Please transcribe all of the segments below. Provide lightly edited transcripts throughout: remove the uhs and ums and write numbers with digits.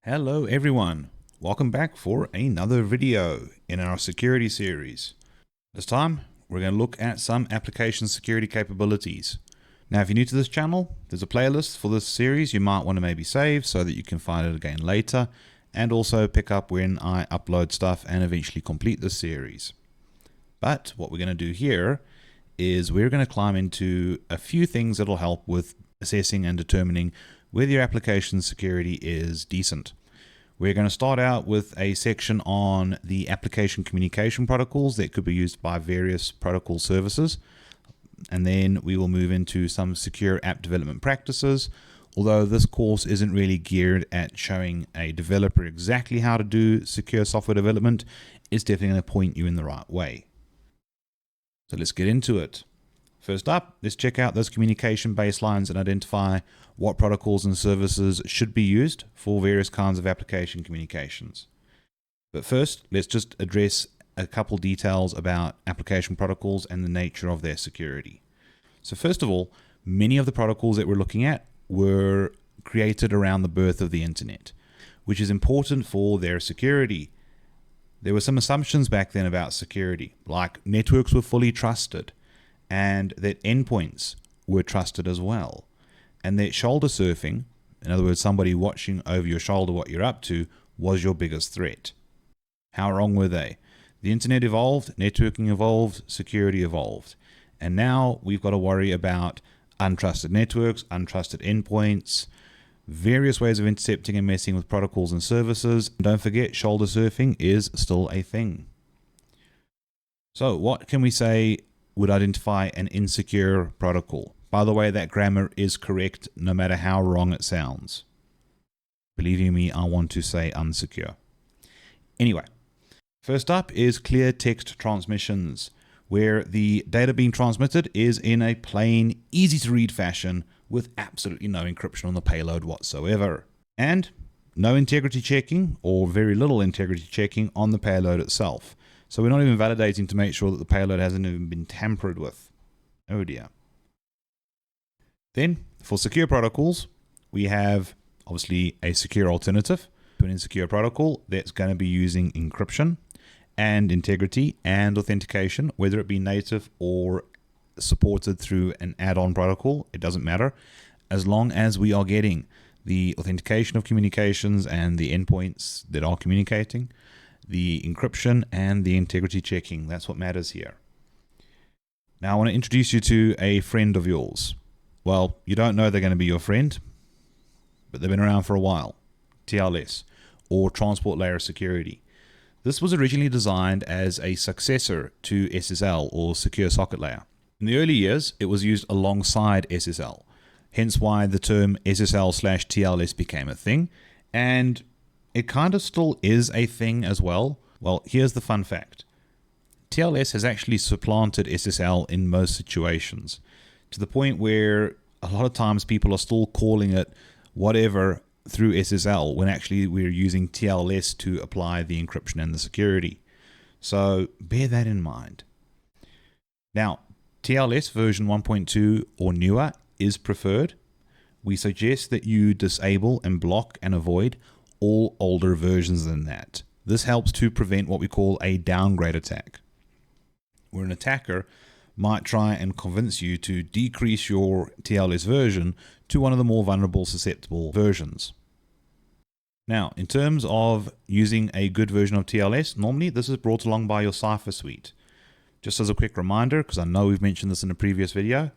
Hello everyone, welcome back for another video in our security series. This time we're going to look at some application security capabilities. Now if you're new to this channel, there's a playlist for this series you might want to maybe save so that you can find it again later, and also pick up when I upload stuff and eventually complete this series. But what we're going to do here is we're going to climb into a few things that will help with assessing and determining whether your application security is decent. We're going to start out with a section on the application communication protocols that could be used by various protocol services. And then we will move into some secure app development practices. Although this course isn't really geared at showing a developer exactly how to do secure software development, it's definitely going to point you in the right way. So let's get into it. First up, let's check out those communication baselines and identify what protocols and services should be used for various kinds of application communications. But first, let's just address a couple details about application protocols and the nature of their security. So first of all, many of the protocols that we're looking at were created around the birth of the internet, which is important for their security. There were some assumptions back then about security, like networks were fully trusted, and that endpoints were trusted as well, and that shoulder surfing, in other words somebody watching over your shoulder what you're up to, was your biggest threat. How wrong were they? The internet evolved, networking evolved, security evolved, and now we've got to worry about untrusted networks, untrusted endpoints, various ways of intercepting and messing with protocols and services. And don't forget, shoulder surfing is still a thing. So what can we say would identify an insecure protocol? By the way, that grammar is correct no matter how wrong it sounds. Believe you me, I want to say unsecure. Anyway, first up is clear text transmissions, where the data being transmitted is in a plain, easy to read fashion with absolutely no encryption on the payload whatsoever. And no integrity checking, or very little integrity checking on the payload itself. So we're not even validating to make sure that the payload hasn't even been tampered with. Oh dear. Then, for secure protocols, we have obviously a secure alternative to an insecure protocol that's going to be using encryption and integrity and authentication, whether it be native or supported through an add-on protocol. It doesn't matter, as long as we are getting the authentication of communications and the endpoints that are communicating, the encryption and the integrity checking. That's what matters here. Now I want to introduce you to a friend of yours. Well, you don't know they're going to be your friend, but they've been around for a while. TLS, or Transport Layer Security. This was originally designed as a successor to SSL, or Secure Socket Layer. In the early years, it was used alongside SSL, hence why the term SSL/TLS became a thing, and it kind of still is a thing as well. Well, here's the fun fact. TLS has actually supplanted SSL in most situations, to the point where a lot of times people are still calling it whatever through SSL when actually we're using TLS to apply the encryption and the security. So bear that in mind. Now, TLS version 1.2 or newer is preferred. We suggest that you disable and block and avoid all older versions than that. This helps to prevent what we call a downgrade attack, where an attacker might try and convince you to decrease your TLS version to one of the more vulnerable, susceptible versions. Now, in terms of using a good version of TLS, normally this is brought along by your Cypher suite. Just as a quick reminder, because I know we've mentioned this in a previous video,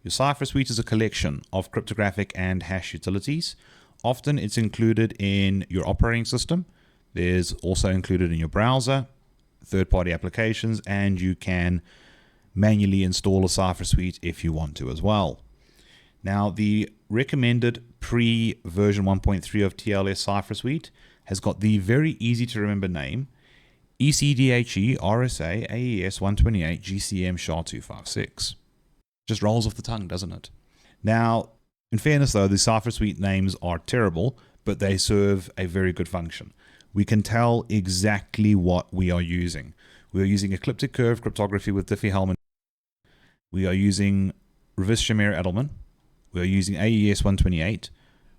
your Cypher suite is a collection of cryptographic and hash utilities. Often it's included in your operating system. There's also included in your browser, third-party applications, and you can manually install a Cypher suite if you want to as well. Now, the recommended pre-version 1.3 of TLS Cypher suite has got the very easy to remember name ECDHE RSA AES 128 GCM SHA-256. Just rolls off the tongue, doesn't it? Now, in fairness though, the Cypher suite names are terrible, but they serve a very good function. We can tell exactly what we are using. We are using ecliptic curve cryptography with Diffie-Hellman. We are using reverse Shamir Edelman. We are using AES 128.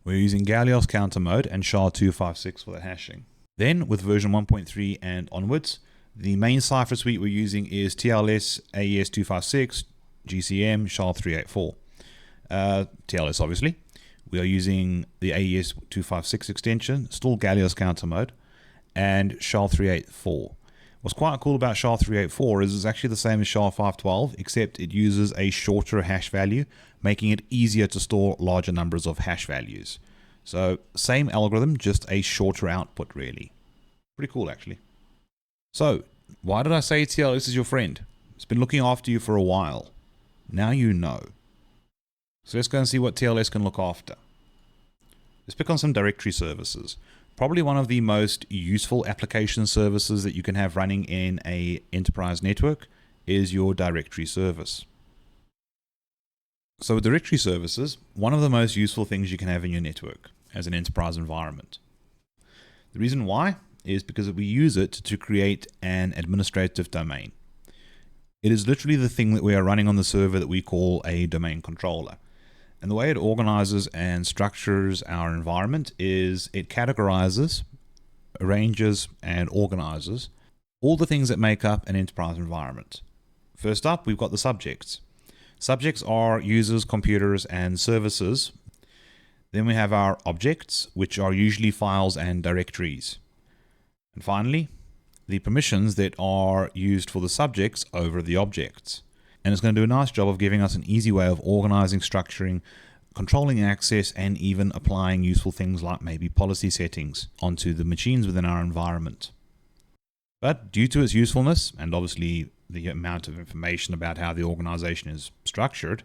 We're using Gallios counter mode and SHA-256 for the hashing. Then with version 1.3 and onwards, the main cipher suite we're using is TLS, AES-256, GCM, SHA-384. TLS obviously. We are using the AES-256 extension, still Gallios counter mode, and SHA-384. What's quite cool about SHA-384 is it's actually the same as SHA-512, except it uses a shorter hash value, making it easier to store larger numbers of hash values. So same algorithm, just a shorter output really. Pretty cool actually. So why did I say TLS is your friend? It's been looking after you for a while. Now you know. So let's go and see what TLS can look after. Let's pick on some directory services. Probably one of the most useful application services that you can have running in an enterprise network is your directory service. So with directory services, one of the most useful things you can have in your network as an enterprise environment. The reason why is because we use it to create an administrative domain. It is literally the thing that we are running on the server that we call a domain controller. And the way it organizes and structures our environment is it categorizes, arranges, and organizes all the things that make up an enterprise environment. First up, we've got the subjects. Subjects are users, computers, and services. Then we have our objects, which are usually files and directories. And finally, the permissions that are used for the subjects over the objects. And it's going to do a nice job of giving us an easy way of organizing, structuring, controlling access, and even applying useful things like maybe policy settings onto the machines within our environment. But due to its usefulness, and obviously the amount of information about how the organization is structured,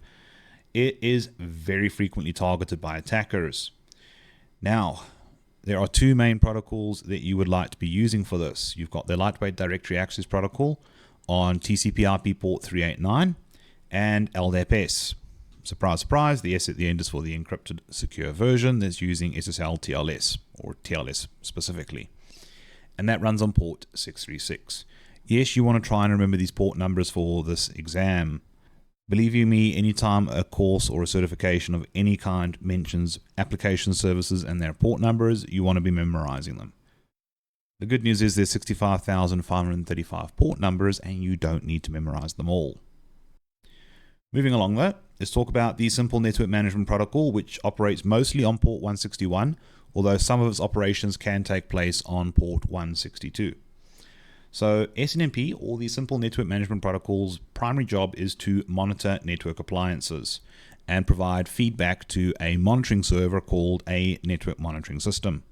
it is very frequently targeted by attackers. Now, there are two main protocols that you would like to be using for this. You've got the Lightweight Directory Access Protocol on TCP/IP port 389 and LDAP-S. Surprise, surprise, the S at the end is for the encrypted secure version that's using SSL TLS, or TLS specifically. And that runs on port 636. Yes, you want to try and remember these port numbers for this exam. Believe you me, anytime a course or a certification of any kind mentions application services and their port numbers, you want to be memorizing them. The good news is there's 65,535 port numbers and you don't need to memorize them all. Moving along though, let's talk about the Simple Network Management Protocol, which operates mostly on port 161, although some of its operations can take place on port 162. So SNMP, or the Simple Network Management Protocol's primary job is to monitor network appliances and provide feedback to a monitoring server called a network monitoring system.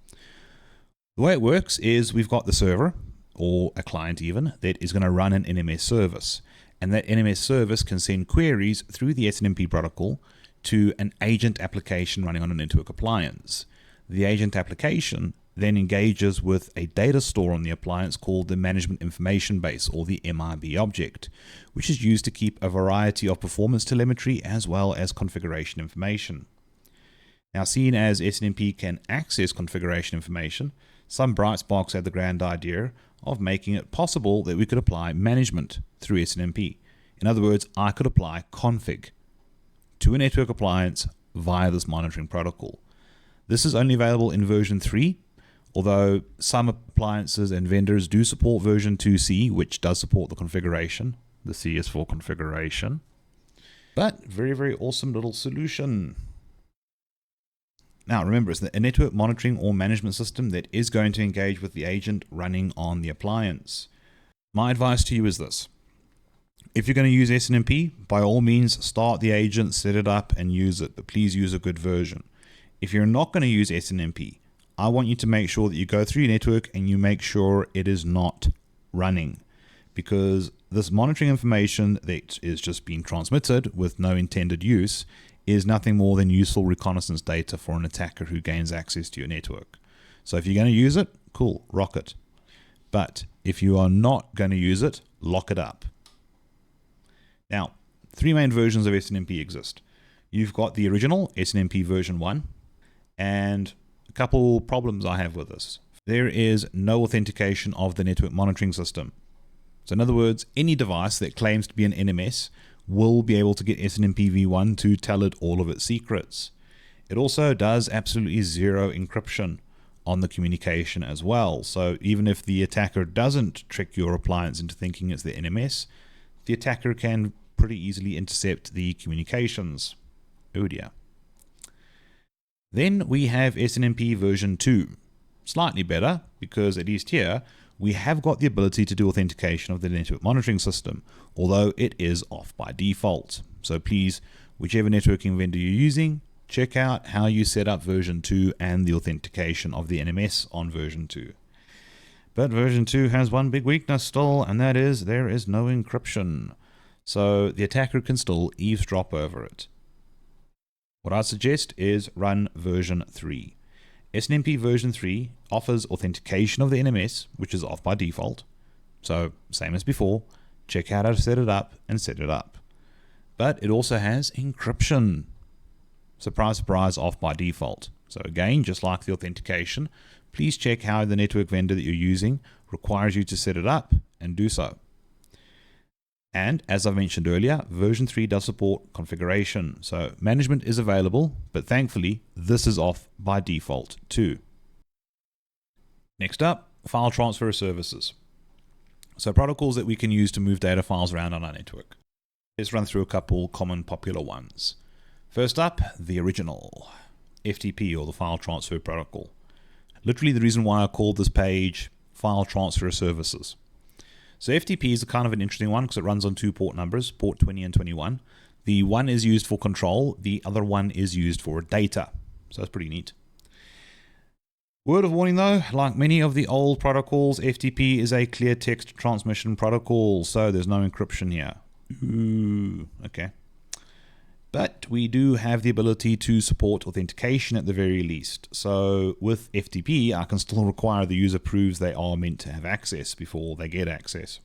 The way it works is we've got the server, or a client even, that is going to run an NMS service. And that NMS service can send queries through the SNMP protocol to an agent application running on a network appliance. The agent application then engages with a data store on the appliance called the Management Information Base, or the MIB object, which is used to keep a variety of performance telemetry as well as configuration information. Now, seeing as SNMP can access configuration information, some bright sparks had the grand idea of making it possible that we could apply management through SNMP. In other words, I could apply config to a network appliance via this monitoring protocol. This is only available in version 3, although some appliances and vendors do support version 2C, which does support the configuration. The C is for configuration. But very, very awesome little solution. Now remember, it's a network monitoring or management system that is going to engage with the agent running on the appliance. My advice to you is this. If you're going to use SNMP, by all means start the agent, set it up and use it, but please use a good version. If you're not going to use SNMP, I want you to make sure that you go through your network and you make sure it is not running, because this monitoring information that is just being transmitted with no intended use is nothing more than useful reconnaissance data for an attacker who gains access to your network. So if you're going to use it, cool, rock it. But if you are not going to use it, lock it up. Now, 3 main versions of SNMP exist. You've got the original SNMP version 1, and a couple problems I have with this. There is no authentication of the network monitoring system. So in other words, any device that claims to be an NMS will be able to get SNMP v1 to tell it all of its secrets. It also does absolutely zero encryption on the communication as well. So even if the attacker doesn't trick your appliance into thinking it's the NMS, the attacker can pretty easily intercept the communications. Oh dear. Then we have SNMP version 2. Slightly better, because at least here we have got the ability to do authentication of the network monitoring system, although it is off by default. So please, whichever networking vendor you're using, check out how you set up version 2 and the authentication of the NMS on version 2. But version 2 has one big weakness still, and that is there is no encryption. So the attacker can still eavesdrop over it. What I suggest is run version 3. SNMP version 3 offers authentication of the NMS, which is off by default. So same as before, check out how to set it up and set it up. But it also has encryption. Surprise, surprise, off by default. So again, just like the authentication, please check how the network vendor that you're using requires you to set it up and do so. And as I mentioned earlier, version 3 does support configuration. So management is available, but thankfully this is off by default too. Next up, file transfer services. So protocols that we can use to move data files around on our network. Let's run through a couple common popular ones. First up, the original FTP, or the file transfer protocol. Literally the reason why I called this page file transfer services. So FTP is a kind of an interesting one because it runs on two port numbers, port 20 and 21. The one is used for control, the other one is used for data. So that's pretty neat. Word of warning though, like many of the old protocols, FTP is a clear text transmission protocol, so there's no encryption here. Ooh, okay. But we do have the ability to support authentication at the very least. So with FTP, I can still require the user proves they are meant to have access before they get access.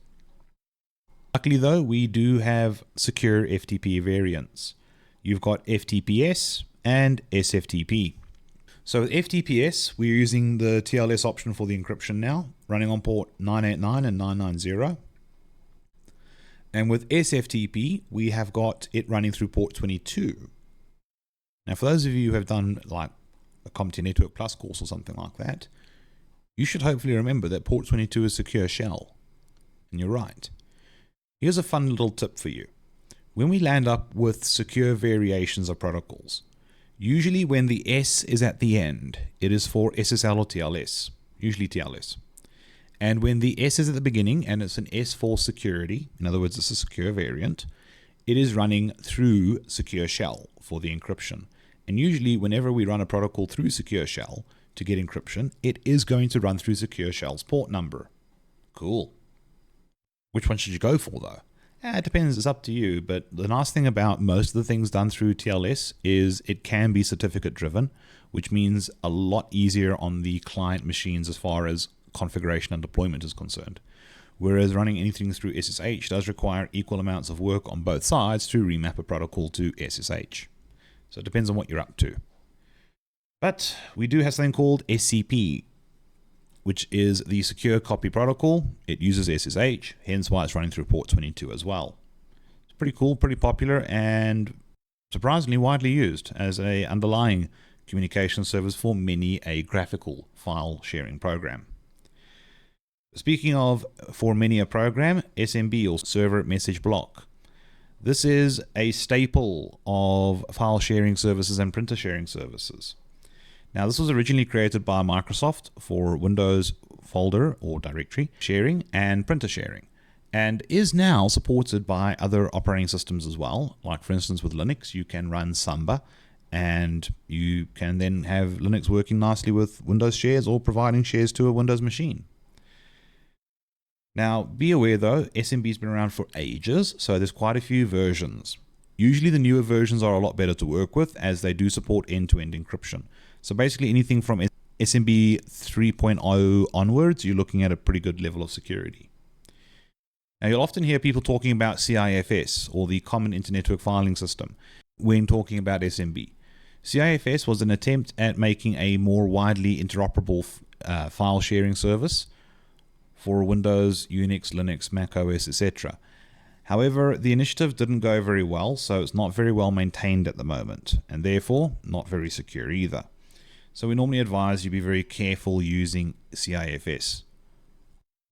Luckily though, we do have secure FTP variants. You've got FTPS and SFTP. So with FTPS, we're using the TLS option for the encryption now, running on port 989 and 990. And with SFTP, we have got it running through port 22. Now, for those of you who have done like a CompTIA Network Plus course or something like that, you should hopefully remember that port 22 is secure shell. And you're right. Here's a fun little tip for you. When we land up with secure variations of protocols, usually when the S is at the end, it is for SSL or TLS, usually TLS. And when the S is at the beginning and it's an S for security, in other words, it's a secure variant, it is running through secure shell for the encryption. And usually whenever we run a protocol through secure shell to get encryption, it is going to run through secure shell's port number. Cool. Which one should you go for though? It depends, it's up to you, but the nice thing about most of the things done through TLS is it can be certificate driven, which means a lot easier on the client machines as far as configuration and deployment is concerned. Whereas running anything through SSH does require equal amounts of work on both sides to remap a protocol to SSH. So it depends on what you're up to. But we do have something called SCP, which is the secure copy protocol. It uses SSH, hence why it's running through port 22 as well. It's pretty cool, pretty popular, and surprisingly widely used as an underlying communication service for many a graphical file sharing program. Speaking of for many a program, SMB or server message block. This is a staple of file sharing services and printer sharing services. Now, this was originally created by Microsoft for Windows folder or directory sharing and printer sharing, and is now supported by other operating systems as well. Like for instance, with Linux, you can run Samba, and you can then have Linux working nicely with Windows shares or providing shares to a Windows machine. Now, be aware though, SMB's been around for ages, so there's quite a few versions. Usually the newer versions are a lot better to work with as they do support end-to-end encryption. So basically anything from SMB 3.0 onwards, you're looking at a pretty good level of security. Now, you'll often hear people talking about CIFS, or the Common Inter-Network Filing System, when talking about SMB. CIFS was an attempt at making a more widely interoperable file sharing service for Windows, Unix, Linux, Mac OS, etc. However, the initiative didn't go very well, so it's not very well maintained at the moment, and therefore not very secure either. So we normally advise you be very careful using CIFS.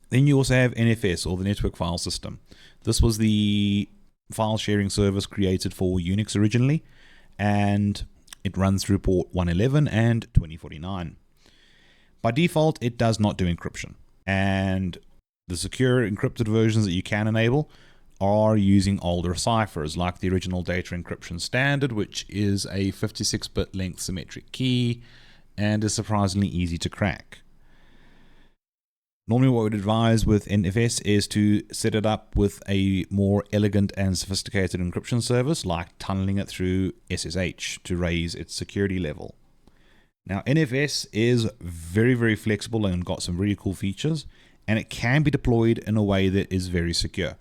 Then you also have NFS, or the Network File System. This was the file sharing service created for Unix originally, and it runs through port 111 and 2049. By default, it does not do encryption, and the secure encrypted versions that you can enable are using older ciphers like the original data encryption standard, which is a 56-bit length symmetric key and is surprisingly easy to crack. Normally what we'd advise with NFS is to set it up with a more elegant and sophisticated encryption service like tunneling it through SSH to raise its security level. Now NFS is very, very flexible and got some really cool features, and it can be deployed in a way that is very secure.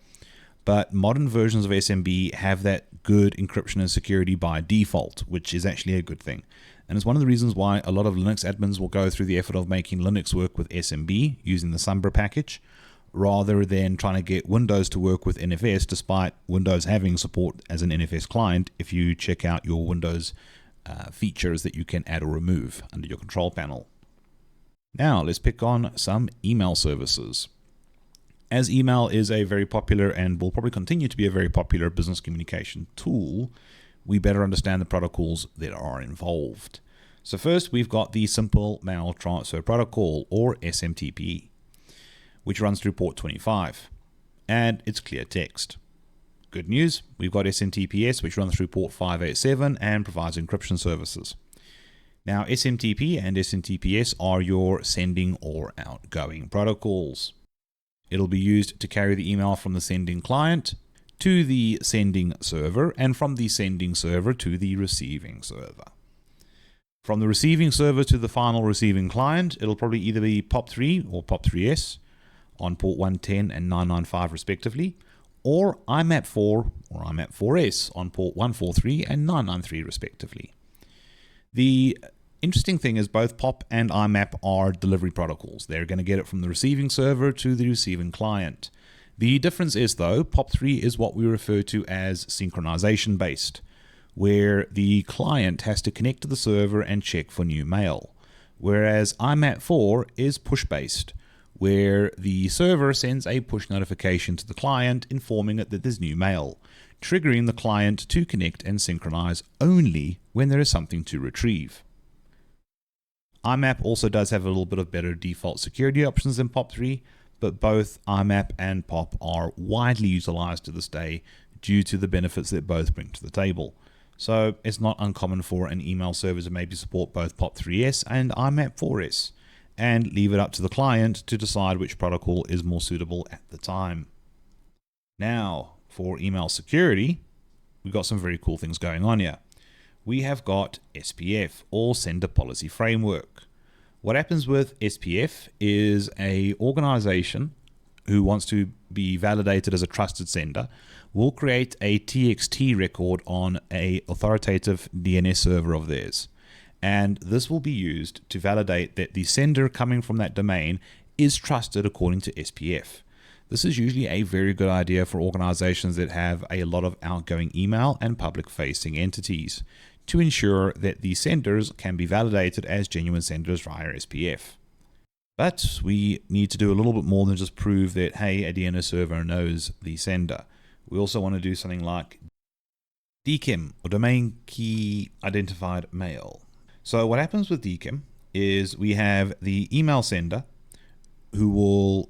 But modern versions of SMB have that good encryption and security by default, which is actually a good thing. And it's one of the reasons why a lot of Linux admins will go through the effort of making Linux work with SMB using the Sombra package, rather than trying to get Windows to work with NFS, despite Windows having support as an NFS client if you check out your Windows features that you can add or remove under your control panel. Now let's pick on some email services. As email is a very popular and will probably continue to be a very popular business communication tool, we better understand the protocols that are involved. So first we've got the Simple Mail Transfer Protocol, or SMTP, which runs through port 25, and it's clear text. Good news, we've got SMTPS, which runs through port 587 and provides encryption services. Now SMTP and SMTPS are your sending or outgoing protocols. It'll be used to carry the email from the sending client to the sending server, and from the sending server to the receiving server. From the receiving server to the final receiving client, it'll probably either be POP3 or POP3S on port 110 and 995 respectively, or IMAP4 or IMAP4S on port 143 and 993 respectively. The interesting thing is both POP and IMAP are delivery protocols. They're going to get it from the receiving server to the receiving client. The difference is, though, POP3 is what we refer to as synchronization based, where the client has to connect to the server and check for new mail, whereas IMAP4 is push based, where the server sends a push notification to the client informing it that there's new mail, triggering the client to connect and synchronize only when there is something to retrieve. IMAP also does have a little bit of better default security options than POP3, but both IMAP and POP are widely utilized to this day due to the benefits that both bring to the table. So it's not uncommon for an email server to maybe support both POP3S and IMAP4S, and leave it up to the client to decide which protocol is more suitable at the time. Now, for email security, we've got some very cool things going on here. We have got SPF, or Sender Policy Framework. What happens with SPF is an organization who wants to be validated as a trusted sender will create a TXT record on an authoritative DNS server of theirs. And this will be used to validate that the sender coming from that domain is trusted according to SPF. This is usually a very good idea for organizations that have a lot of outgoing email and public-facing entities, to ensure that the senders can be validated as genuine senders via SPF. But we need to do a little bit more than just prove that, hey, a DNS server knows the sender. We also want to do something like DKIM, or Domain Key Identified Mail. So what happens with DKIM is we have the email sender who will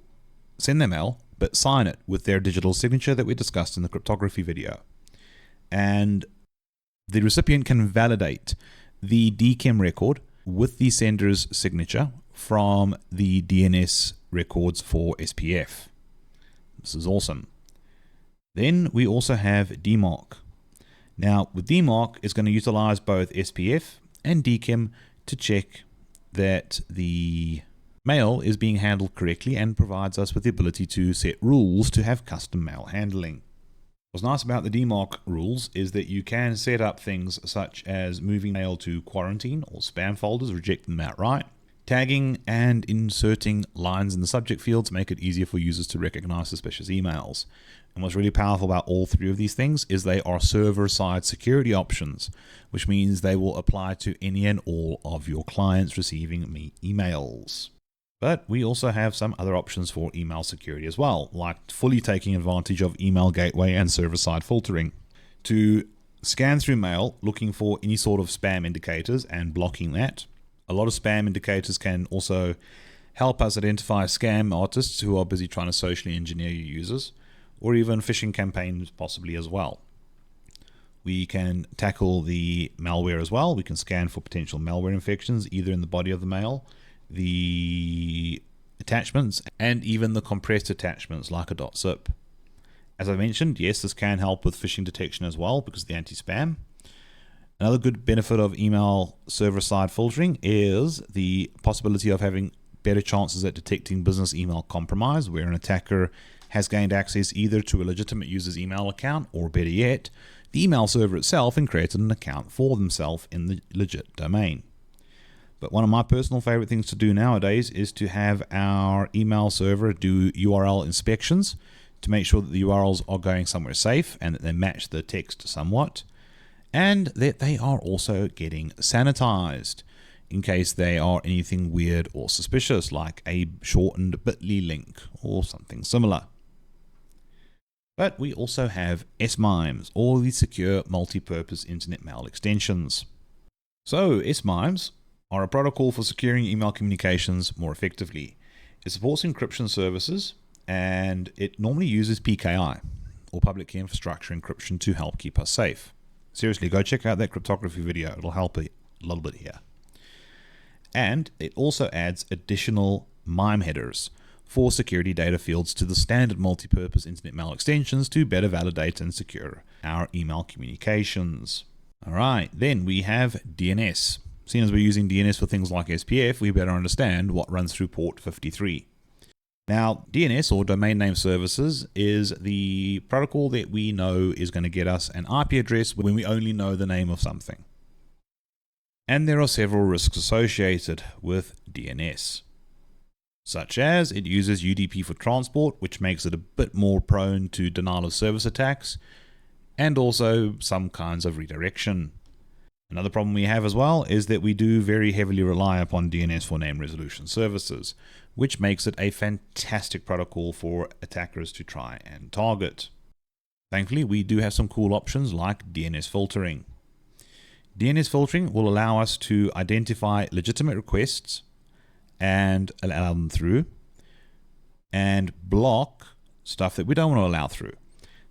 send their mail, but sign it with their digital signature that we discussed in the cryptography video. And the recipient can validate the DKIM record with the sender's signature from the DNS records for SPF. This is awesome. Then we also have DMARC. Now with DMARC, it's going to utilize both SPF and DKIM to check that the mail is being handled correctly and provides us with the ability to set rules to have custom mail handling. What's nice about the DMARC rules is that you can set up things such as moving mail to quarantine or spam folders, reject them outright, Tagging and inserting lines in the subject fields make it easier for users to recognize suspicious emails. And what's really powerful about all three of these things is they are server-side security options, which means they will apply to any and all of your clients receiving emails. But we also have some other options for email security as well, like fully taking advantage of email gateway and server-side filtering to scan through mail looking for any sort of spam indicators and blocking that. A lot of spam indicators can also help us identify scam artists who are busy trying to socially engineer your users, or even phishing campaigns possibly as well. We can tackle the malware as well. We can scan for potential malware infections either in the body of the mail, the attachments, and even the compressed attachments like a .zip. As I mentioned, yes, this can help with phishing detection as well because of the anti-spam. Another good benefit of email server-side filtering is the possibility of having better chances at detecting business email compromise, where an attacker has gained access either to a legitimate user's email account or, better yet, the email server itself and created an account for themselves in the legit domain. But one of my personal favorite things to do nowadays is to have our email server do URL inspections to make sure that the URLs are going somewhere safe and that they match the text somewhat, and that they are also getting sanitized in case they are anything weird or suspicious, like a shortened bit.ly link or something similar. But we also have SMIMEs, or the Secure Multi-Purpose Internet Mail Extensions. So SMIMEs are a protocol for securing email communications more effectively. It supports encryption services, and it normally uses PKI, or public key infrastructure encryption, to help keep us safe. Seriously, go check out that cryptography video. It'll help a little bit here. And it also adds additional MIME headers for security data fields to the standard multi-purpose internet mail extensions to better validate and secure our email communications. All right, then we have DNS. Seeing as we're using DNS for things like SPF, we better understand what runs through port 53. Now, DNS, or Domain Name Services, is the protocol that we know is going to get us an IP address when we only know the name of something. And there are several risks associated with DNS, such as it uses UDP for transport, which makes it a bit more prone to denial of service attacks, and also some kinds of redirection. Another problem we have as well is that we do very heavily rely upon DNS for name resolution services, which makes it a fantastic protocol for attackers to try and target. Thankfully, we do have some cool options like DNS filtering. DNS filtering will allow us to identify legitimate requests and allow them through, and block stuff that we don't want to allow through.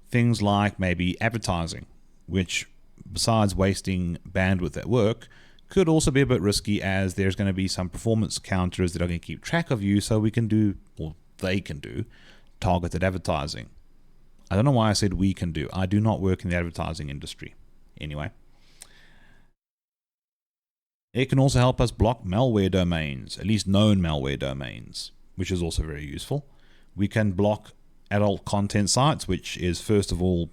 Things like maybe advertising, which, besides wasting bandwidth at work, could also be a bit risky, as there's going to be some performance counters that are going to keep track of you, so we can do, or they can do, targeted advertising. I don't know why I said we can do. I do not work in the advertising industry. Anyway. It can also help us block malware domains, at least known malware domains, which is also very useful. We can block adult content sites, which is, first of all,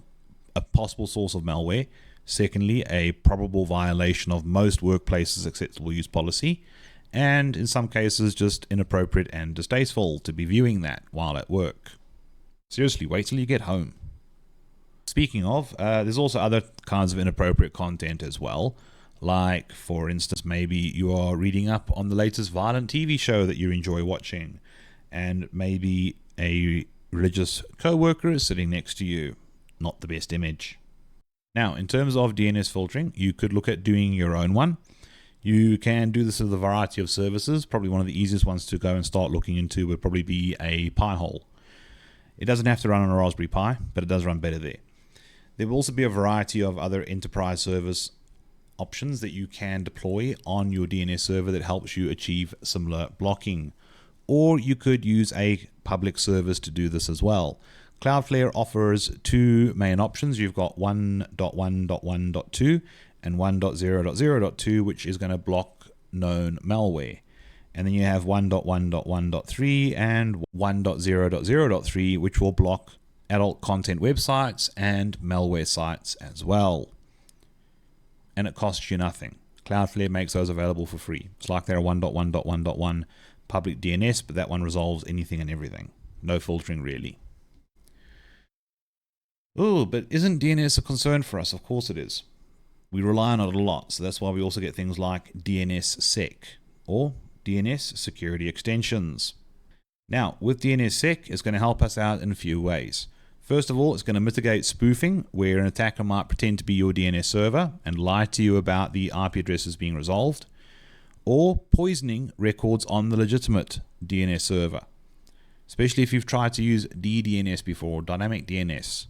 a possible source of malware. Secondly, a probable violation of most workplaces' acceptable use policy, and in some cases just inappropriate and distasteful to be viewing that while at work. Seriously, wait till you get home. Speaking of, there's also other kinds of inappropriate content as well, like, for instance, maybe you are reading up on the latest violent TV show that you enjoy watching, and maybe a religious co-worker is sitting next to you. Not the best image. Now, in terms of DNS filtering, you could look at doing your own one. You can do this with a variety of services. Probably one of the easiest ones to go and start looking into would probably be a Pi-hole. It doesn't have to run on a Raspberry Pi, but it does run better there. There will also be a variety of other enterprise service options that you can deploy on your DNS server that helps you achieve similar blocking. Or you could use a public service to do this as well. Cloudflare offers two main options. You've got 1.1.1.2 and 1.0.0.2, which is going to block known malware. And then you have 1.1.1.3 and 1.0.0.3, which will block adult content websites and malware sites as well. And it costs you nothing. Cloudflare makes those available for free. It's like they're a 1.1.1.1 public DNS, but that one resolves anything and everything. No filtering really. Oh, but isn't DNS a concern for us? Of course it is. We rely on it a lot, so that's why we also get things like DNSSEC or DNS security extensions. Now, with DNSSEC, it's going to help us out in a few ways. First of all, it's going to mitigate spoofing, where an attacker might pretend to be your DNS server and lie to you about the IP addresses being resolved, or poisoning records on the legitimate DNS server, especially if you've tried to use DDNS before, dynamic DNS,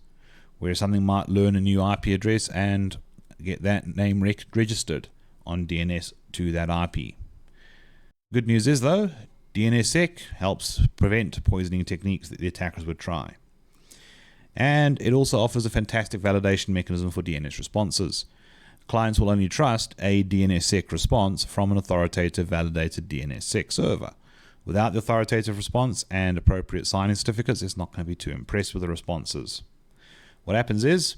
where something might learn a new IP address and get that name registered on DNS to that IP. Good news is, though, DNSSEC helps prevent poisoning techniques that the attackers would try. And it also offers a fantastic validation mechanism for DNS responses. Clients will only trust a DNSSEC response from an authoritative validated DNSSEC server. Without the authoritative response and appropriate signing certificates, it's not going to be too impressed with the responses. What happens is,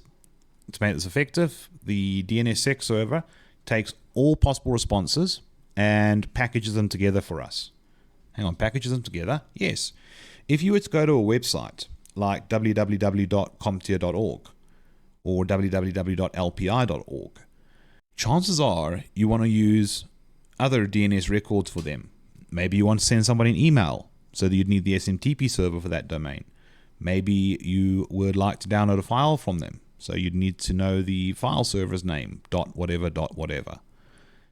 to make this effective, the DNSSEC server takes all possible responses and packages them together for us. Hang on, packages them together? Yes. If you were to go to a website like www.comptia.org or www.lpi.org, chances are you want to use other DNS records for them. Maybe you want to send somebody an email, so that you'd need the SMTP server for that domain. Maybe you would like to download a file from them, so you'd need to know the file server's name, .whatever.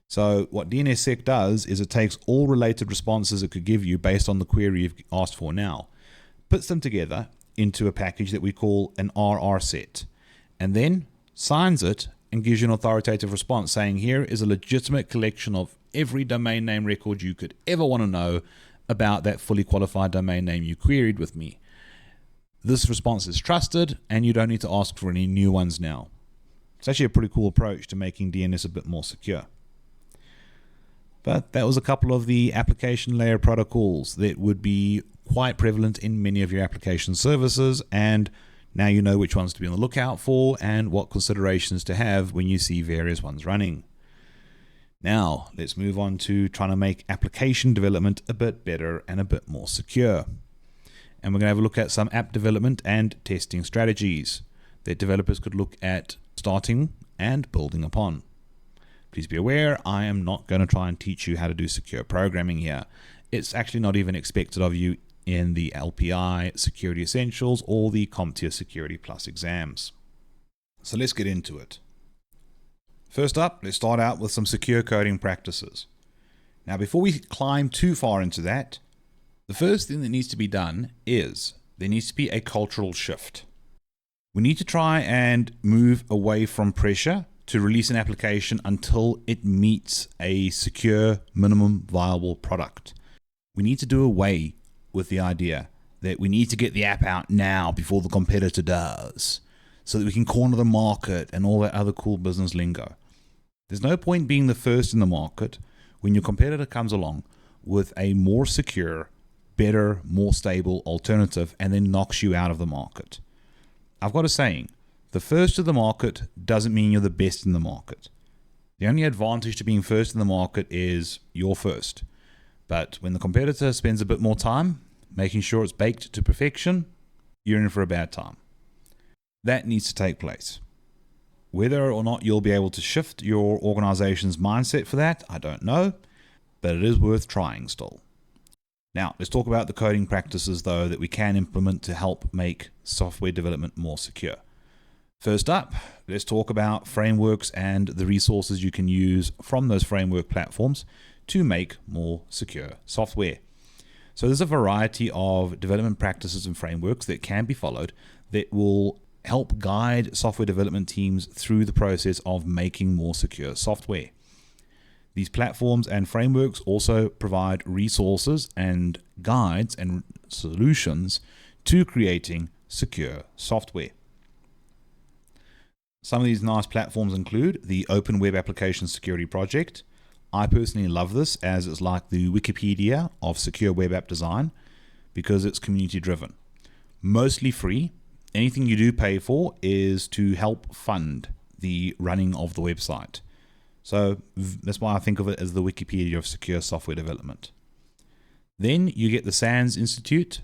So what DNSSEC does is it takes all related responses it could give you based on the query you've asked for now, puts them together into a package that we call an RR set, and then signs it and gives you an authoritative response saying, here is a legitimate collection of every domain name record you could ever want to know about that fully qualified domain name you queried with me. This response is trusted, and you don't need to ask for any new ones now. It's actually a pretty cool approach to making DNS a bit more secure. But that was a couple of the application layer protocols that would be quite prevalent in many of your application services, and now you know which ones to be on the lookout for and what considerations to have when you see various ones running. Now, let's move on to trying to make application development a bit better and a bit more secure. And we're going to have a look at some app development and testing strategies that developers could look at starting and building upon. Please be aware, I am not going to try and teach you how to do secure programming here. It's actually not even expected of you in the LPI Security Essentials or the CompTIA Security Plus exams. So let's get into it. First up, let's start out with some secure coding practices. Now, before we climb too far into that, the first thing that needs to be done is there needs to be a cultural shift. We need to try and move away from pressure to release an application until it meets a secure minimum viable product. We need to do away with the idea that we need to get the app out now before the competitor does, so that we can corner the market and all that other cool business lingo. There's no point being the first in the market when your competitor comes along with a more secure, better, more stable alternative and then knocks you out of the market. I've got a saying, the first to the market doesn't mean you're the best in the market. The only advantage to being first in the market is you're first. But when the competitor spends a bit more time making sure it's baked to perfection, you're in for a bad time. That needs to take place. Whether or not you'll be able to shift your organization's mindset for that, I don't know, but it is worth trying still. Now, let's talk about the coding practices, though, that we can implement to help make software development more secure. First up, let's talk about frameworks and the resources you can use from those framework platforms to make more secure software. So there's a variety of development practices and frameworks that can be followed that will help guide software development teams through the process of making more secure software. These platforms and frameworks also provide resources and guides and solutions to creating secure software. Some of these nice platforms include the Open Web Application Security Project. I personally love this as it's like the Wikipedia of secure web app design because it's community driven. Mostly free. Anything you do pay for is to help fund the running of the website. So that's why I think of it as the Wikipedia of secure software development. Then you get the SANS Institute.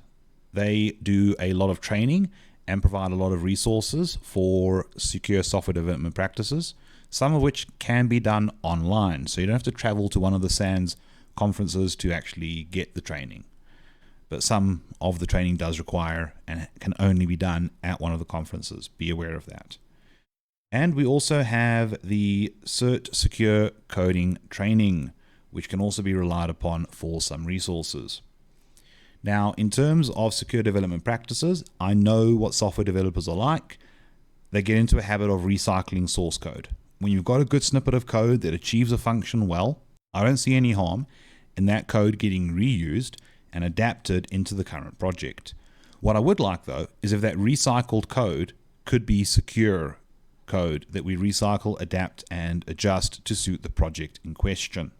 They do a lot of training and provide a lot of resources for secure software development practices, some of which can be done online. So you don't have to travel to one of the SANS conferences to actually get the training. But some of the training does require and can only be done at one of the conferences. Be aware of that. And we also have the Cert Secure Coding Training, which can also be relied upon for some resources. Now, in terms of secure development practices, I know what software developers are like. They get into a habit of recycling source code. When you've got a good snippet of code that achieves a function well, I don't see any harm in that code getting reused and adapted into the current project. What I would like, though, is if that recycled code could be secure code that we recycle, adapt, and adjust to suit the project in question.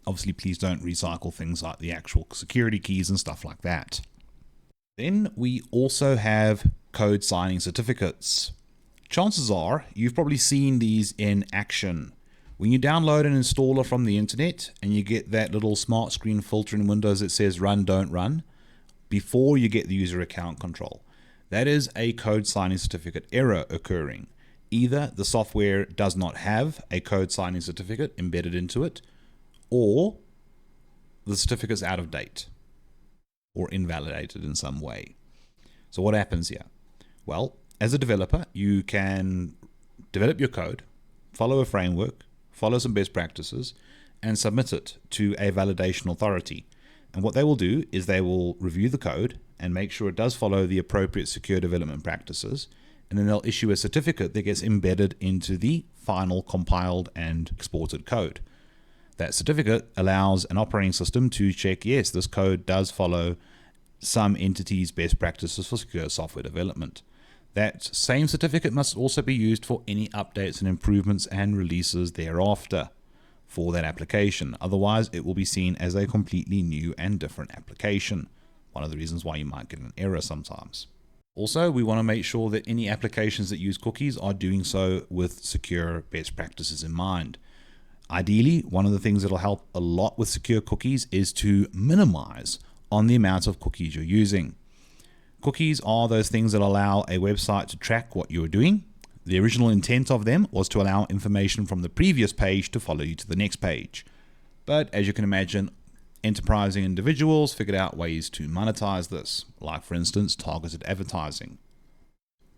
Obviously, please don't recycle things like the actual security keys and stuff like that. Then we also have code signing certificates. Chances are you've probably seen these in action. When you download an installer from the internet and you get that little smart screen filter in Windows that says run, don't run, before you get the user account control, that is a code signing certificate error occurring. Either the software does not have a code signing certificate embedded into it, or the certificate's out of date or invalidated in some way. So what happens here? Well, as a developer, you can develop your code, follow a framework, follow some best practices, and submit it to a validation authority. And what they will do is they will review the code and make sure it does follow the appropriate secure development practices, and then they'll issue a certificate that gets embedded into the final compiled and exported code. That certificate allows an operating system to check, yes, this code does follow some entity's best practices for secure software development. That same certificate must also be used for any updates and improvements and releases thereafter for that application. Otherwise, it will be seen as a completely new and different application. One of the reasons why you might get an error sometimes. Also, we want to make sure that any applications that use cookies are doing so with secure best practices in mind. Ideally, one of the things that will help a lot with secure cookies is to minimize on the amount of cookies you're using. Cookies are those things that allow a website to track what you're doing. The original intent of them was to allow information from the previous page to follow you to the next page. But as you can imagine, enterprising individuals figured out ways to monetize this, like for instance, targeted advertising,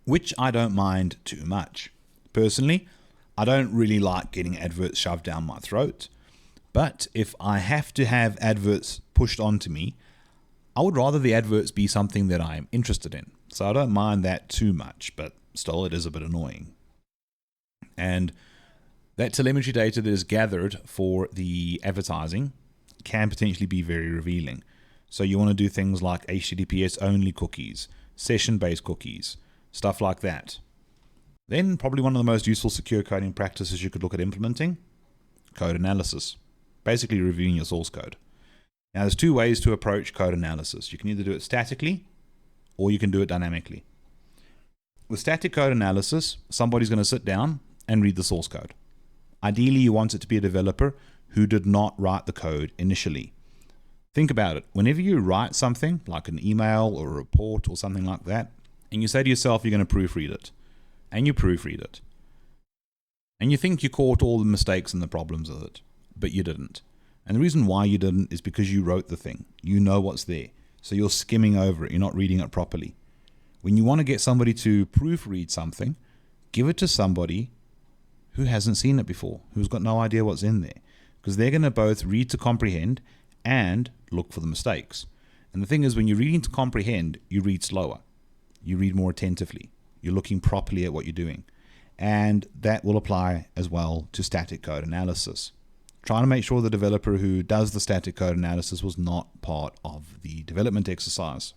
which I don't mind too much. Personally, I don't really like getting adverts shoved down my throat, but if I have to have adverts pushed onto me, I would rather the adverts be something that I'm interested in. So I don't mind that too much, but still it is a bit annoying. And that telemetry data that is gathered for the advertising can potentially be very revealing. So you want to do things like HTTPS only cookies, session-based cookies, stuff like that. Then probably one of the most useful secure coding practices you could look at implementing, code analysis, basically reviewing your source code. Now there's two ways to approach code analysis. You can either do it statically or you can do it dynamically. With static code analysis, somebody's going to sit down and read the source code. Ideally, you want it to be a developer who did not write the code initially. Think about it. Whenever you write something like an email or a report or something like that, and you say to yourself you're going to proofread it, and you proofread it, and you think you caught all the mistakes and the problems with it, but you didn't. And the reason why you didn't is because you wrote the thing. You know what's there. So you're skimming over it. You're not reading it properly. When you want to get somebody to proofread something, give it to somebody who hasn't seen it before, who's got no idea what's in there. Because they're going to both read to comprehend and look for the mistakes. And the thing is, when you're reading to comprehend, you read slower. You read more attentively. You're looking properly at what you're doing. And that will apply as well to static code analysis. Trying to make sure the developer who does the static code analysis was not part of the development exercise.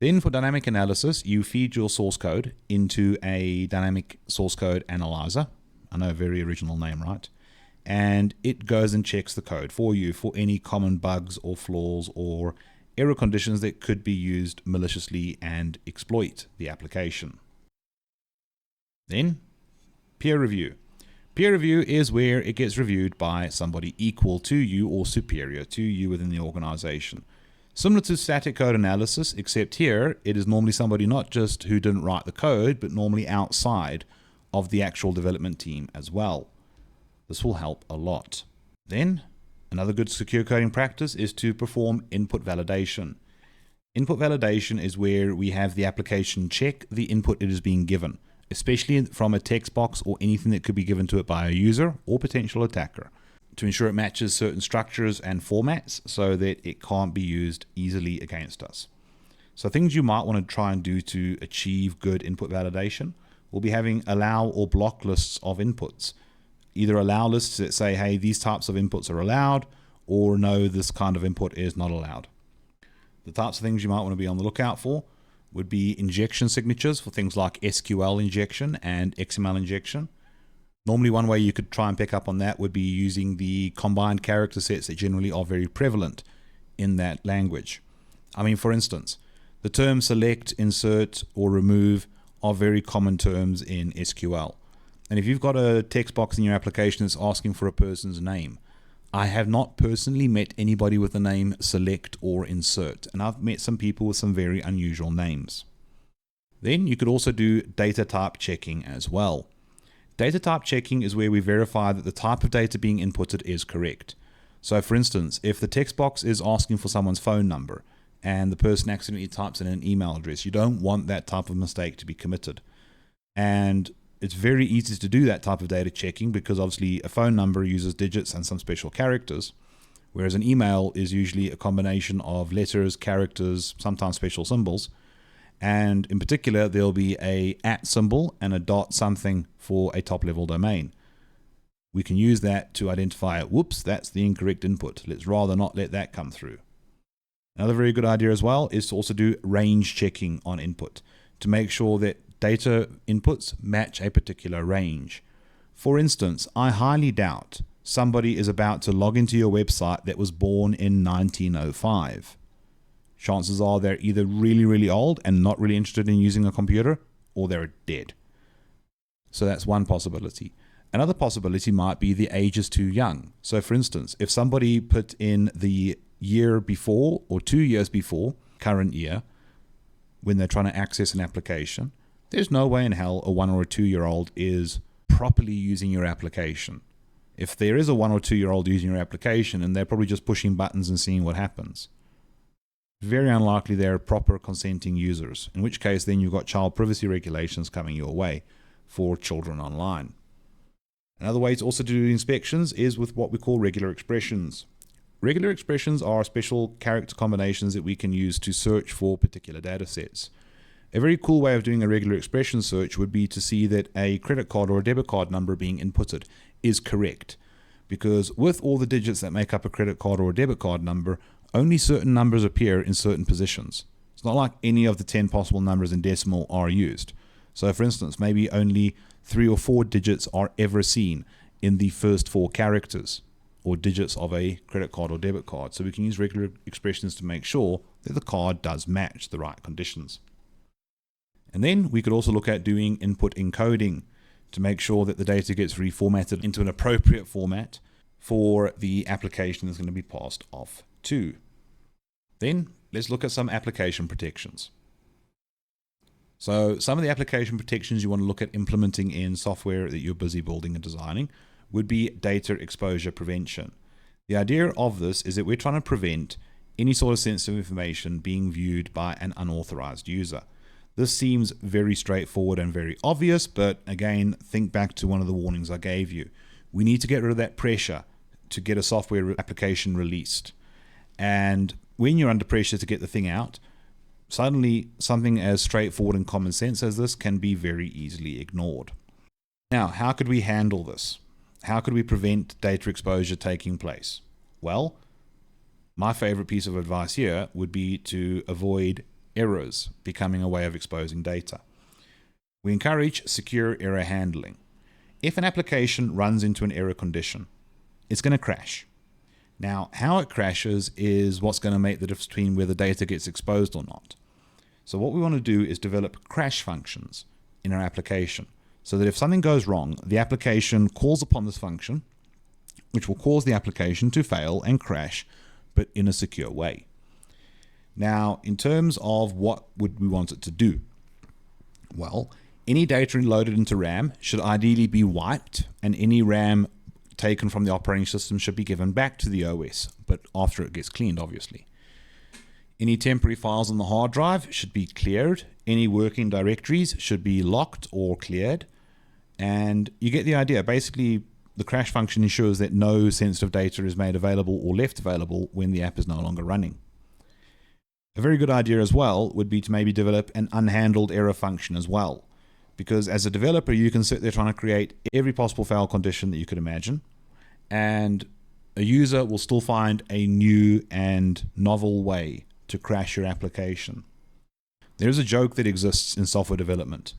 Then for dynamic analysis, you feed your source code into a dynamic source code analyzer. I know, a very original name, right? And it goes and checks the code for you for any common bugs or flaws or error conditions that could be used maliciously and exploit the application. Then peer review. Peer review is where it gets reviewed by somebody equal to you or superior to you within the organization. Similar to static code analysis, except here it is normally somebody not just who didn't write the code, but normally outside of the actual development team as well. This will help a lot. Then, another good secure coding practice is to perform input validation. Input validation is where we have the application check the input it is being given, especially from a text box or anything that could be given to it by a user or potential attacker, to ensure it matches certain structures and formats so that it can't be used easily against us. So things you might want to try and do to achieve good input validation will be having allow or block lists of inputs. Either allow lists that say, hey, these types of inputs are allowed, or no, this kind of input is not allowed. The types of things you might want to be on the lookout for would be injection signatures for things like SQL injection and XML injection. Normally one way you could try and pick up on that would be using the combined character sets that generally are very prevalent in that language. I mean, for instance, the terms select, insert, or remove are very common terms in SQL. And if you've got a text box in your application that's asking for a person's name, I have not personally met anybody with the name select or insert, and I've met some people with some very unusual names. Then you could also do data type checking as well. Data type checking is where we verify that the type of data being inputted is correct. So for instance, if the text box is asking for someone's phone number and the person accidentally types in an email address, you don't want that type of mistake to be committed. And it's very easy to do that type of data checking because obviously a phone number uses digits and some special characters, whereas an email is usually a combination of letters, characters, sometimes special symbols. And in particular, there'll be a @ symbol and a dot something for a top level domain. We can use that to identify, whoops, that's the incorrect input. Let's rather not let that come through. Another very good idea as well is to also do range checking on input to make sure that data inputs match a particular range. For instance, I highly doubt somebody is about to log into your website that was born in 1905. Chances are they're either really, really old and not really interested in using a computer, or they're dead. So that's one possibility. Another possibility might be the age is too young. So for instance, if somebody put in the year before or 2 years before current year when they're trying to access an application, there's no way in hell a 1 or a 2-year-old is properly using your application. If there is a 1 or 2-year-old using your application, and they're probably just pushing buttons and seeing what happens, very unlikely they're proper consenting users, in which case then you've got child privacy regulations coming your way for children online. Another way to also do inspections is with what we call regular expressions. Regular expressions are special character combinations that we can use to search for particular data sets. A very cool way of doing a regular expression search would be to see that a credit card or a debit card number being inputted is correct. Because with all the digits that make up a credit card or a debit card number, only certain numbers appear in certain positions. It's not like any of the 10 possible numbers in decimal are used. So for instance, maybe only 3 or 4 digits are ever seen in the first 4 characters or digits of a credit card or debit card. So we can use regular expressions to make sure that the card does match the right conditions. And then we could also look at doing input encoding to make sure that the data gets reformatted into an appropriate format for the application that's going to be passed off to. Then let's look at some application protections. So some of the application protections you want to look at implementing in software that you're busy building and designing would be data exposure prevention. The idea of this is that we're trying to prevent any sort of sensitive information being viewed by an unauthorized user. This seems very straightforward and very obvious, but again, think back to one of the warnings I gave you. We need to get rid of that pressure to get a software application released. And when you're under pressure to get the thing out, suddenly something as straightforward and common sense as this can be very easily ignored. Now, how could we handle this? How could we prevent data exposure taking place? Well, my favorite piece of advice here would be to avoid errors becoming a way of exposing data. We encourage secure error handling. If an application runs into an error condition, it's going to crash. Now, how it crashes is what's going to make the difference between whether data gets exposed or not. So what we want to do is develop crash functions in our application so that if something goes wrong, the application calls upon this function, which will cause the application to fail and crash, but in a secure way. Now, in terms of what would we want it to do? Well, any data loaded into RAM should ideally be wiped, and any RAM taken from the operating system should be given back to the OS, but after it gets cleaned, obviously. Any temporary files on the hard drive should be cleared. Any working directories should be locked or cleared. And you get the idea. Basically, the crash function ensures that no sensitive data is made available or left available when the app is no longer running. A very good idea as well would be to maybe develop an unhandled error function as well. Because as a developer, you can sit there trying to create every possible fail condition that you could imagine. And a user will still find a new and novel way to crash your application. There's a joke that exists in software development.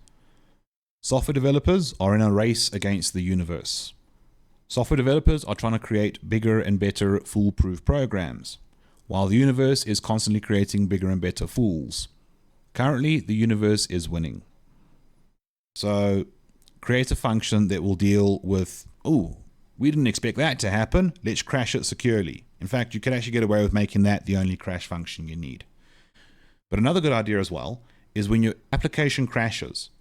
Software developers are in a race against the universe. Software developers are trying to create bigger and better foolproof programs, while the universe is constantly creating bigger and better fools. Currently, the universe is winning. So create a function that will deal with, oh, we didn't expect that to happen, let's crash it securely. In fact, you could actually get away with making that the only crash function you need. But another good idea as well is when your application crashes,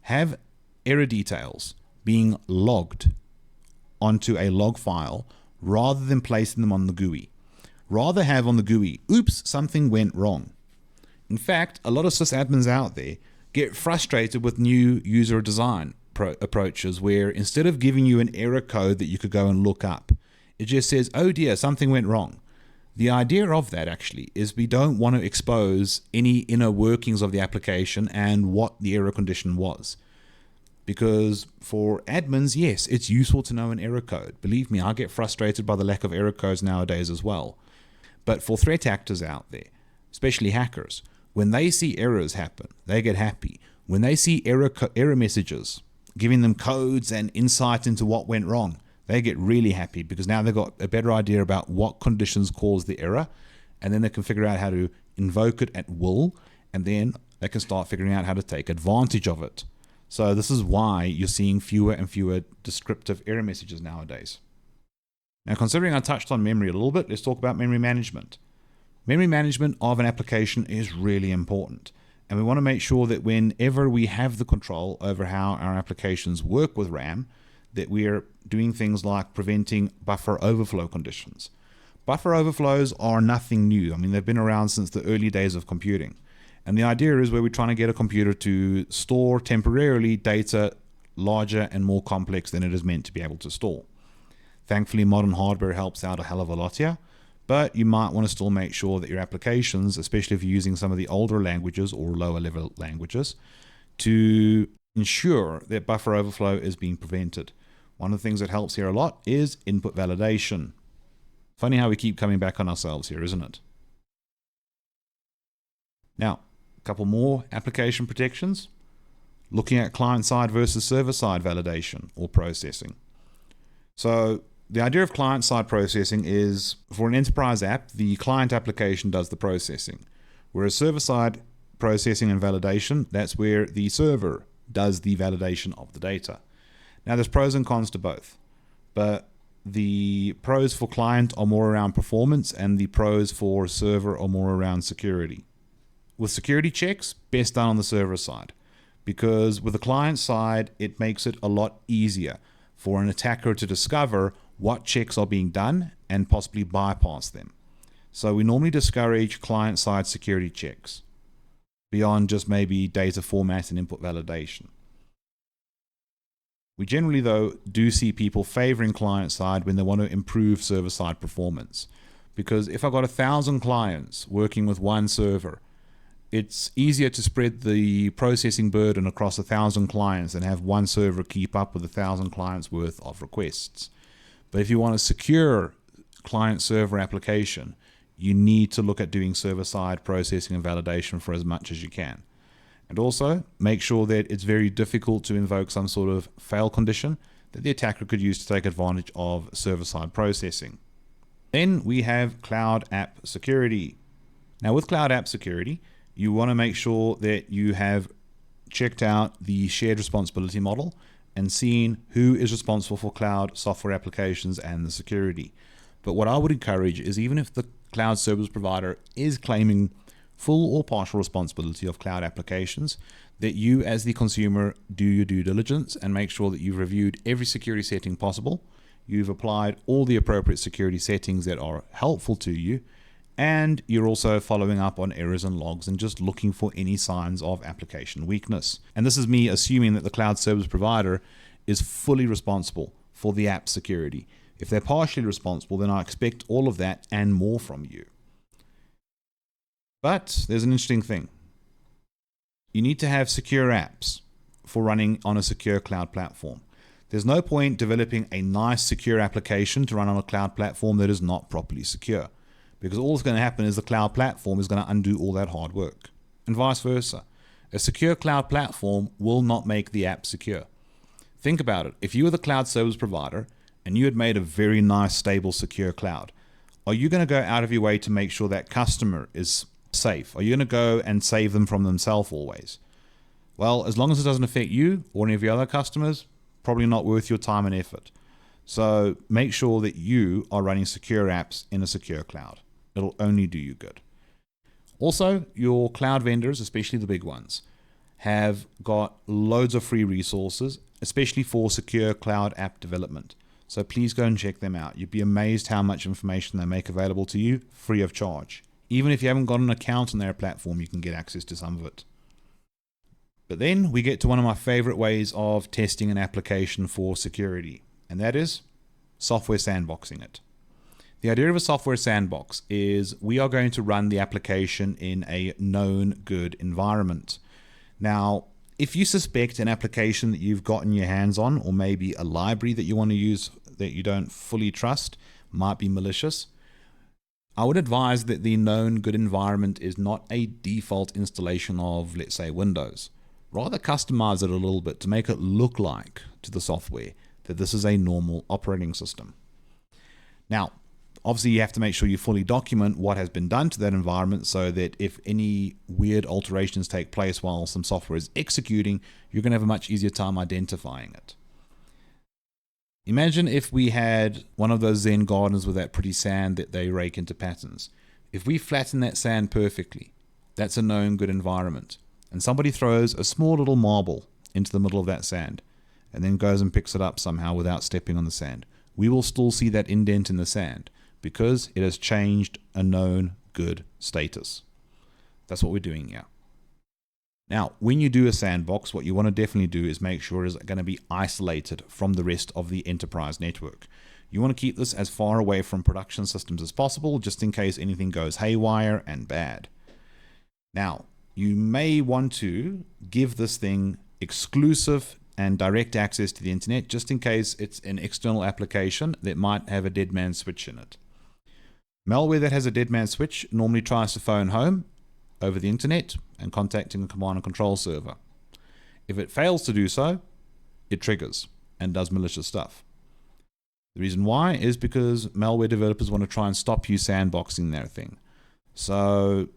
have error details being logged onto a log file rather than placing them on the GUI. Rather have on the GUI, oops, something went wrong. In fact, a lot of sysadmins out there get frustrated with new user design approaches where instead of giving you an error code that you could go and look up, it just says, oh dear, something went wrong. The idea of that actually is we don't want to expose any inner workings of the application and what the error condition was. Because for admins, yes, it's useful to know an error code. Believe me, I get frustrated by the lack of error codes nowadays as well. But for threat actors out there, especially hackers, when they see errors happen, they get happy. When they see error messages giving them codes and insight into what went wrong, they get really happy because now they've got a better idea about what conditions caused the error, and then they can figure out how to invoke it at will, and then they can start figuring out how to take advantage of it. So this is why you're seeing fewer and fewer descriptive error messages nowadays. Now, considering I touched on memory a little bit, let's talk about memory management. Memory management of an application is really important. And we want to make sure that whenever we have the control over how our applications work with RAM, that we are doing things like preventing buffer overflow conditions. Buffer overflows are nothing new. I mean, they've been around since the early days of computing. And the idea is where we're trying to get a computer to store temporarily data larger and more complex than it is meant to be able to store. Thankfully, modern hardware helps out a hell of a lot here. But you might want to still make sure that your applications, especially if you're using some of the older languages or lower level languages, to ensure that buffer overflow is being prevented. One of the things that helps here a lot is input validation. Funny how we keep coming back on ourselves here, isn't it? Now, a couple more application protections. Looking at client-side versus server-side validation or processing. So the idea of client-side processing is, for an enterprise app, the client application does the processing. Whereas server-side processing and validation, that's where the server does the validation of the data. Now, there's pros and cons to both. But the pros for client are more around performance, and the pros for server are more around security. With security checks, best done on the server side. Because with the client side, it makes it a lot easier for an attacker to discover what checks are being done and possibly bypass them. So we normally discourage client-side security checks beyond just maybe data format and input validation. We generally, though, do see people favoring client-side when they want to improve server-side performance. Because if I've got 1,000 clients working with one server, it's easier to spread the processing burden across 1,000 clients and have one server keep up with 1,000 clients worth of requests. But if you want a secure client-server application, you need to look at doing server-side processing and validation for as much as you can. And also, make sure that it's very difficult to invoke some sort of fail condition that the attacker could use to take advantage of server-side processing. Then we have cloud app security. Now with cloud app security, you want to make sure that you have checked out the shared responsibility model and seen who is responsible for cloud software applications and the security. But what I would encourage is, even if the cloud service provider is claiming full or partial responsibility of cloud applications, that you as the consumer do your due diligence and make sure that you've reviewed every security setting possible, you've applied all the appropriate security settings that are helpful to you, and you're also following up on errors and logs and just looking for any signs of application weakness. And this is me assuming that the cloud service provider is fully responsible for the app security. If they're partially responsible, then I expect all of that and more from you. But there's an interesting thing. You need to have secure apps for running on a secure cloud platform. There's no point developing a nice secure application to run on a cloud platform that is not properly secure, because all that's going to happen is the cloud platform is going to undo all that hard work, and vice versa. A secure cloud platform will not make the app secure. Think about it. If you were the cloud service provider and you had made a very nice, stable, secure cloud, are you going to go out of your way to make sure that customer is safe? Are you going to go and save them from themselves always? Well, as long as it doesn't affect you or any of your other customers, probably not worth your time and effort. So make sure that you are running secure apps in a secure cloud. It'll only do you good. Also, your cloud vendors, especially the big ones, have got loads of free resources, especially for secure cloud app development. So please go and check them out. You'd be amazed how much information they make available to you free of charge. Even if you haven't got an account on their platform, you can get access to some of it. But then we get to one of my favorite ways of testing an application for security, and that is software sandboxing it. The idea of a software sandbox is we are going to run the application in a known good environment. Now, if you suspect an application that you've gotten your hands on, or maybe a library that you want to use that you don't fully trust, might be malicious, I would advise that the known good environment is not a default installation of, let's say, Windows. Rather customize it a little bit to make it look like to the software that this is a normal operating system. Now, obviously you have to make sure you fully document what has been done to that environment so that if any weird alterations take place while some software is executing, you're going to have a much easier time identifying it. Imagine if we had one of those Zen gardens with that pretty sand that they rake into patterns. If we flatten that sand perfectly, that's a known good environment. And somebody throws a small little marble into the middle of that sand and then goes and picks it up somehow without stepping on the sand, we will still see that indent in the sand because it has changed a known good status. That's what we're doing here. Now, when you do a sandbox, what you want to definitely do is make sure it's going to be isolated from the rest of the enterprise network. You want to keep this as far away from production systems as possible, just in case anything goes haywire and bad. Now, you may want to give this thing exclusive and direct access to the internet, just in case it's an external application that might have a dead man switch in it. Malware that has a dead man switch normally tries to phone home over the internet and contacting a command and control server. If it fails to do so, it triggers and does malicious stuff. The reason why is because malware developers want to try and stop you sandboxing their thing. So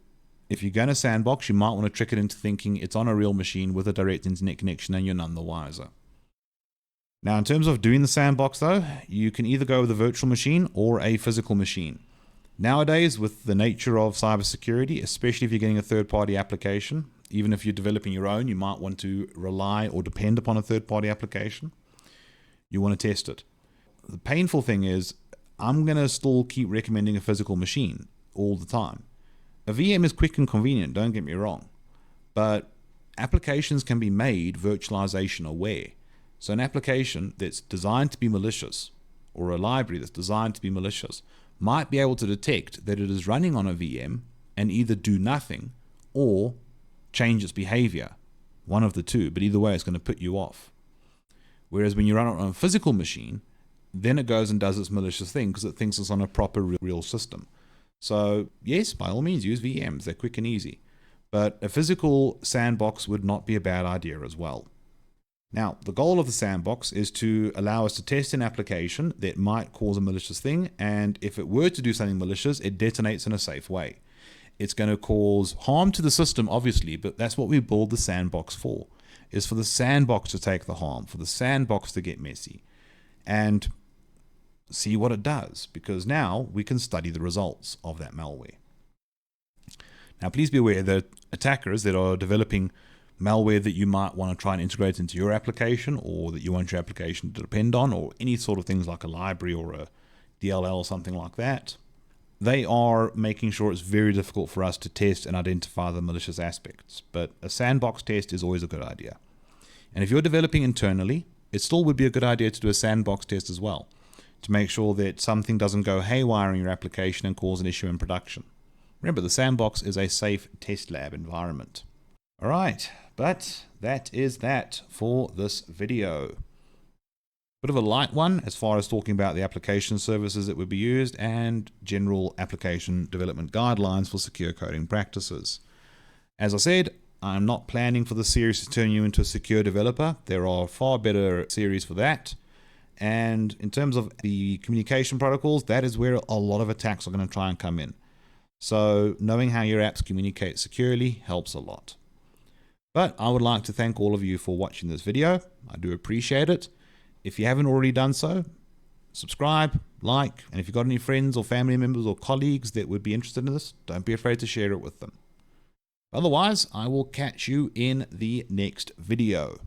if you're going to sandbox, you might want to trick it into thinking it's on a real machine with a direct internet connection and you're none the wiser. Now, in terms of doing the sandbox though, you can either go with a virtual machine or a physical machine. Nowadays, with the nature of cybersecurity, especially if you're getting a third-party application, even if you're developing your own, you might want to rely or depend upon a third-party application. You want to test it. The painful thing is, I'm going to still keep recommending a physical machine all the time. A VM is quick and convenient, don't get me wrong, but applications can be made virtualization aware. So an application that's designed to be malicious, or a library that's designed to be malicious, might be able to detect that it is running on a VM and either do nothing or change its behavior. One of the two, but either way it's going to put you off. Whereas when you run it on a physical machine, then it goes and does its malicious thing because it thinks it's on a proper real system. So yes, by all means use VMs, they're quick and easy. But a physical sandbox would not be a bad idea as well. Now, the goal of the sandbox is to allow us to test an application that might cause a malicious thing, and if it were to do something malicious, it detonates in a safe way. It's going to cause harm to the system, obviously, but that's what we build the sandbox for. is for the sandbox to take the harm, for the sandbox to get messy and see what it does, because now we can study the results of that malware. Now, please be aware that attackers that are developing malware that you might want to try and integrate into your application, or that you want your application to depend on, or any sort of things like a library or a DLL or something like that, they are making sure it's very difficult for us to test and identify the malicious aspects. But a sandbox test is always a good idea. And if you're developing internally, it still would be a good idea to do a sandbox test as well, to make sure that something doesn't go haywire in your application and cause an issue in production. Remember, the sandbox is a safe test lab environment. All right, but that is that for this video. Bit of a light one as far as talking about the application services that would be used and general application development guidelines for secure coding practices. As I said, I'm not planning for the series to turn you into a secure developer. There are far better series for that. And in terms of the communication protocols, that is where a lot of attacks are going to try and come in. So knowing how your apps communicate securely helps a lot. But I would like to thank all of you for watching this video. I do appreciate it. If you haven't already done so, subscribe, like, and if you've got any friends or family members or colleagues that would be interested in this, don't be afraid to share it with them. Otherwise, I will catch you in the next video.